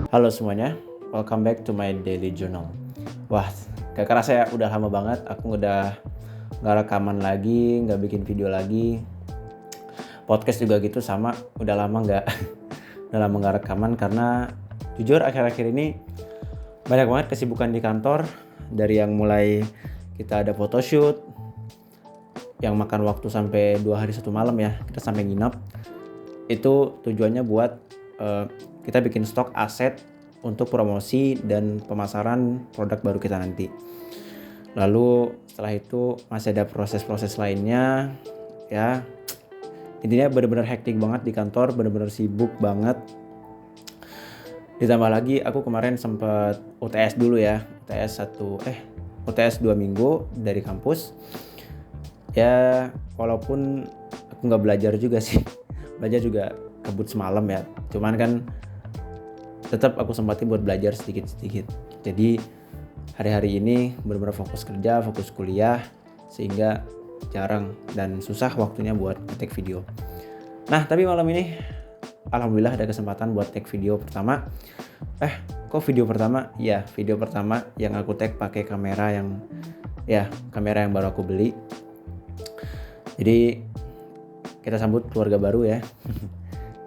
Halo semuanya, welcome back to my daily journal. Wah, gak kerasa ya, udah lama banget aku udah gak rekaman lagi, gak bikin video lagi. Podcast juga gitu sama, udah lama gak rekaman karena jujur akhir-akhir ini banyak banget kesibukan di kantor. Dari yang mulai kita ada photoshoot, yang makan waktu sampai 2 hari 1 malam ya, kita sampai nginep. Itu tujuannya buat kita bikin stok aset untuk promosi dan pemasaran produk baru kita nanti. Lalu setelah itu masih ada proses-proses lainnya ya. Intinya benar-benar hektik banget di kantor, benar-benar sibuk banget. Ditambah lagi aku kemarin sempat UTS dulu ya. UTS 2 minggu dari kampus. Ya walaupun aku nggak belajar juga sih. Belajar juga kebut semalam ya. Cuman kan tetap aku sempatin buat belajar sedikit-sedikit. Jadi hari-hari ini benar-benar fokus kerja, fokus kuliah, sehingga jarang dan susah waktunya buat take video. Nah, tapi malam ini alhamdulillah ada kesempatan buat take video pertama. Kok video pertama? Ya, video pertama yang aku take pakai kamera yang baru aku beli. Jadi kita sambut keluarga baru ya.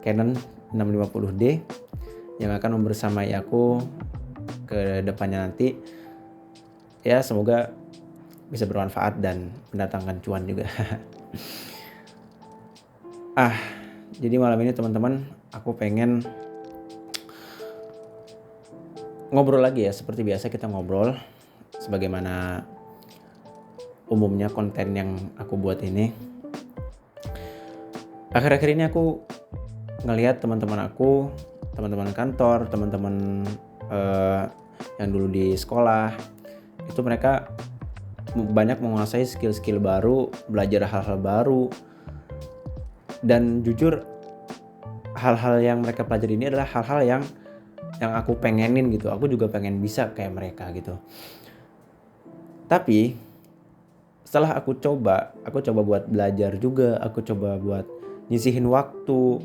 Canon 650D yang akan membersamai aku ke depannya nanti. Ya, semoga bisa bermanfaat dan mendatangkan cuan juga. Jadi malam ini teman-teman, aku pengen ngobrol lagi ya, seperti biasa kita ngobrol sebagaimana umumnya konten yang aku buat ini. Akhir-akhir ini aku ngelihat teman-teman aku, teman-teman kantor, teman-teman yang dulu di sekolah, itu mereka banyak menguasai skill-skill baru, belajar hal-hal baru. Dan jujur hal-hal yang mereka pelajari ini adalah hal-hal yang aku pengenin gitu. Aku juga pengen bisa kayak mereka gitu. Tapi setelah aku coba buat belajar juga, aku coba buat nyisihin waktu,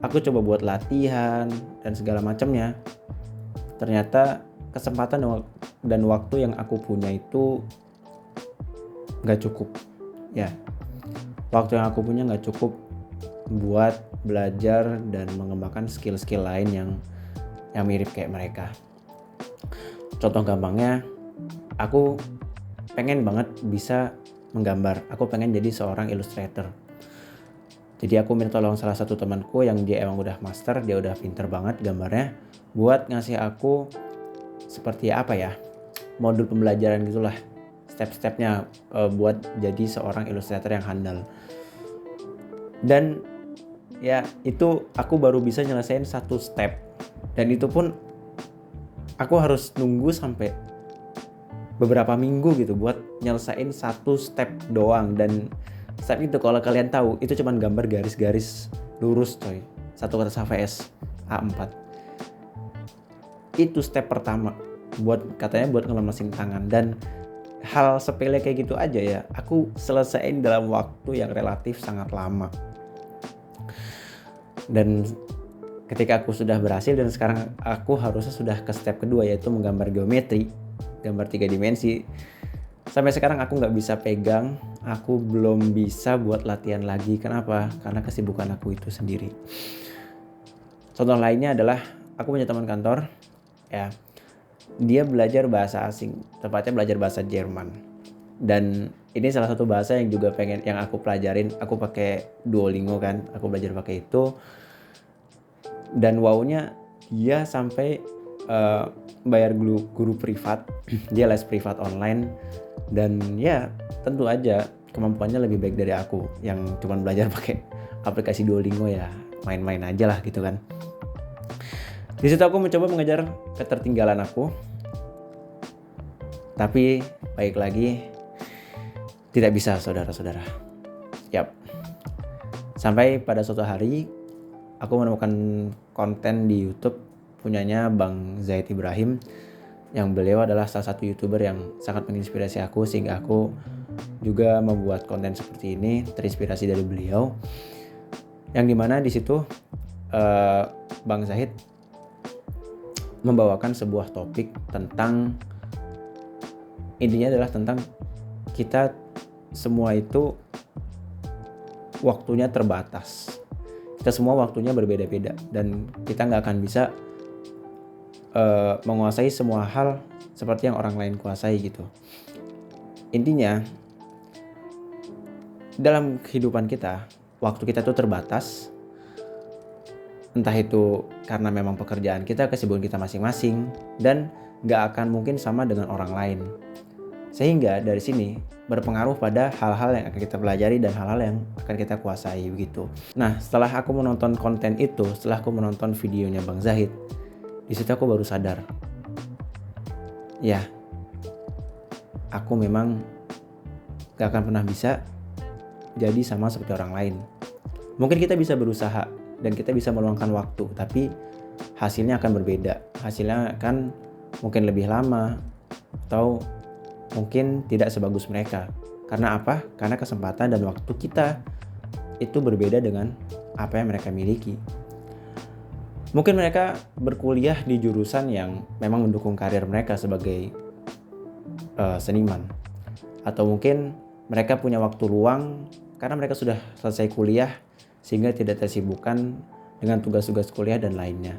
aku coba buat latihan dan segala macamnya. Ternyata kesempatan dan waktu yang aku punya itu gak cukup ya. Waktu yang aku punya gak cukup buat belajar dan mengembangkan skill-skill lain yang mirip kayak mereka. Contoh gampangnya, aku pengen banget bisa menggambar. Aku pengen jadi seorang illustrator. Jadi aku minta tolong salah satu temanku yang dia emang udah master, dia udah pinter banget gambarnya, buat ngasih aku seperti modul pembelajaran gitulah, step-stepnya buat jadi seorang ilustrator yang handal. Dan ya itu aku baru bisa nyelesain 1 step, dan itu pun aku harus nunggu sampai beberapa minggu gitu buat nyelesain 1 step doang. Dan step itu kalau kalian tahu itu cuman gambar garis-garis lurus coy, 1 kertas HVS A4. Itu step pertama katanya buat ngelemesin tangan. Dan hal sepele kayak gitu aja ya aku selesaiin dalam waktu yang relatif sangat lama. Dan ketika aku sudah berhasil dan sekarang aku harusnya sudah ke step kedua, yaitu menggambar geometri, gambar 3 dimensi. Sampai sekarang aku gak bisa pegang, aku belum bisa buat latihan lagi. Kenapa? Karena kesibukan aku itu sendiri. Contoh lainnya adalah aku punya teman kantor ya, dia belajar bahasa asing, tepatnya belajar bahasa Jerman. Dan ini salah satu bahasa yang juga yang aku pelajarin. Aku pakai Duolingo kan, aku belajar pakai itu. Dan wownya dia sampai bayar guru privat. Dia les privat online. Dan ya tentu aja kemampuannya lebih baik dari aku yang cuma belajar pakai aplikasi Duolingo ya, main-main aja lah gitu kan. Di situ aku mencoba mengejar ketertinggalan aku. Tapi baik lagi tidak bisa saudara-saudara. Sampai pada suatu hari aku menemukan konten di YouTube punyanya Bang Zaid Ibrahim, yang beliau adalah salah satu YouTuber yang sangat menginspirasi aku, sehingga aku juga membuat konten seperti ini terinspirasi dari beliau. Yang dimana di situ Bang Zahid membawakan sebuah topik tentang, intinya adalah tentang kita semua itu waktunya terbatas. Kita semua waktunya berbeda-beda dan kita nggak akan bisa menguasai semua hal seperti yang orang lain kuasai gitu. Intinya dalam kehidupan kita, waktu kita tuh terbatas. Entah itu karena memang pekerjaan kita, kesibukan kita masing-masing, dan nggak akan mungkin sama dengan orang lain. Sehingga dari sini berpengaruh pada hal-hal yang akan kita pelajari dan hal-hal yang akan kita kuasai begitu. Nah, setelah aku menonton konten itu, setelah aku menonton videonya Bang Zahid, di situ aku baru sadar, ya, aku memang gak akan pernah bisa jadi sama seperti orang lain. Mungkin kita bisa berusaha dan kita bisa meluangkan waktu, tapi hasilnya akan berbeda. Hasilnya akan mungkin lebih lama atau mungkin tidak sebagus mereka. Karena apa? Karena kesempatan dan waktu kita itu berbeda dengan apa yang mereka miliki. Mungkin mereka berkuliah di jurusan yang memang mendukung karir mereka sebagai seniman. Atau mungkin mereka punya waktu luang karena mereka sudah selesai kuliah sehingga tidak tersibukkan dengan tugas-tugas kuliah dan lainnya.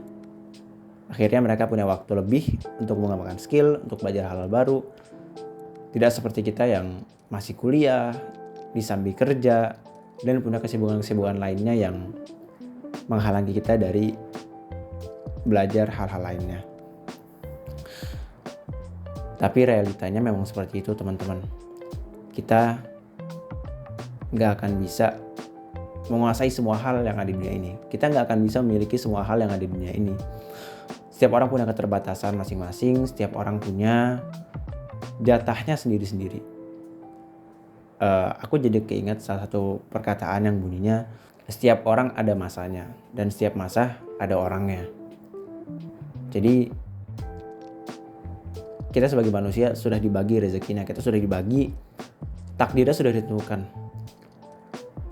Akhirnya mereka punya waktu lebih untuk mengembangkan skill, untuk belajar hal baru. Tidak seperti kita yang masih kuliah, disambi kerja, dan punya kesibukan-kesibukan lainnya yang menghalangi kita dari belajar hal-hal lainnya. Tapi realitanya memang seperti itu teman-teman. Kita nggak akan bisa menguasai semua hal yang ada di dunia ini. Kita nggak akan bisa memiliki semua hal yang ada di dunia ini. Setiap orang punya keterbatasan masing-masing. Setiap orang punya jatahnya sendiri-sendiri. Aku jadi keinget salah satu perkataan yang bunyinya, setiap orang ada masanya dan setiap masa ada orangnya. Jadi kita sebagai manusia sudah dibagi rezekinya, kita sudah dibagi, takdirnya sudah ditentukan.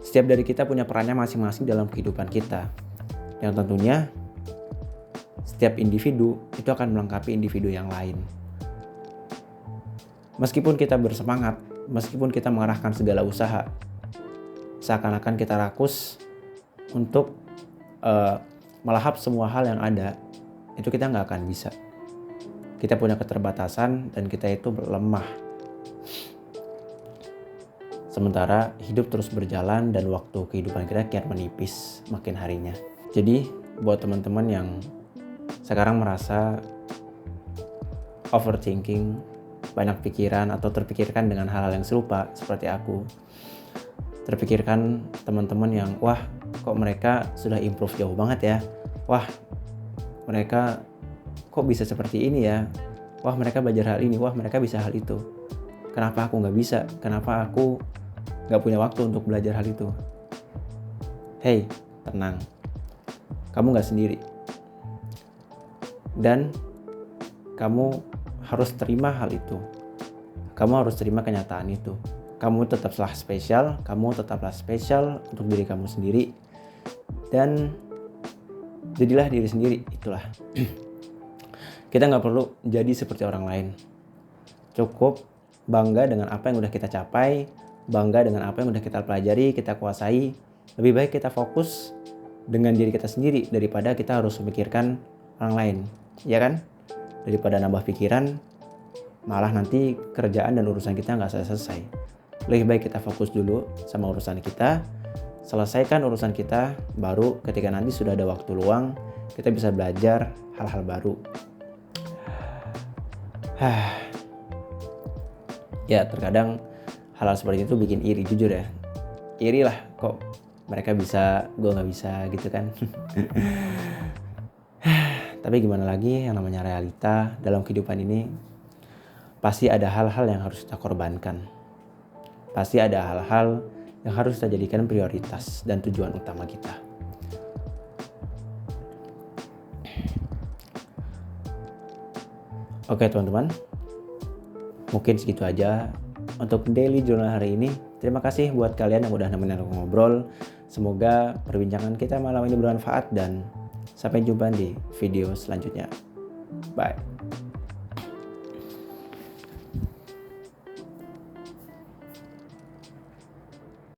Setiap dari kita punya perannya masing-masing dalam kehidupan kita. Yang tentunya setiap individu itu akan melengkapi individu yang lain. Meskipun kita bersemangat, meskipun kita mengarahkan segala usaha, seakan-akan kita rakus untuk melahap semua hal yang ada, itu kita nggak akan bisa. Kita punya keterbatasan dan kita itu lemah. Sementara hidup terus berjalan dan waktu kehidupan kita kian menipis makin harinya. Jadi buat teman-teman yang sekarang merasa overthinking, banyak pikiran atau terpikirkan dengan hal-hal yang serupa seperti aku. Terpikirkan teman-teman yang wah kok mereka sudah improve jauh banget ya. Wah mereka kok bisa seperti ini ya. Wah mereka belajar hal ini, wah mereka bisa hal itu. Kenapa aku gak bisa? Kenapa aku gak punya waktu untuk belajar hal itu? Hey, tenang. Kamu gak sendiri. Dan kamu harus terima hal itu. Kamu harus terima kenyataan itu. Kamu tetaplah spesial, untuk diri kamu sendiri. Dan jadilah diri sendiri, itulah. Kita gak perlu jadi seperti orang lain. Cukup bangga dengan apa yang udah kita capai, bangga dengan apa yang udah kita pelajari, kita kuasai. Lebih baik kita fokus dengan diri kita sendiri daripada kita harus memikirkan orang lain, ya kan? Daripada nambah pikiran, malah nanti kerjaan dan urusan kita nggak selesai. Lebih baik kita fokus dulu sama urusan kita, selesaikan urusan kita, baru ketika nanti sudah ada waktu luang, kita bisa belajar hal-hal baru. Ya terkadang hal-hal seperti itu bikin iri, jujur ya. Iri lah, kok mereka bisa, gue gak bisa gitu kan. Tapi gimana lagi, yang namanya realita dalam kehidupan ini pasti ada hal-hal yang harus kita korbankan. Pasti ada hal-hal yang harus kita jadikan prioritas dan tujuan utama kita. Oke teman-teman, mungkin segitu aja untuk daily journal hari ini. Terima kasih buat kalian yang udah nemenin aku ngobrol. Semoga perbincangan kita malam ini bermanfaat dan sampai jumpa di video selanjutnya. Bye.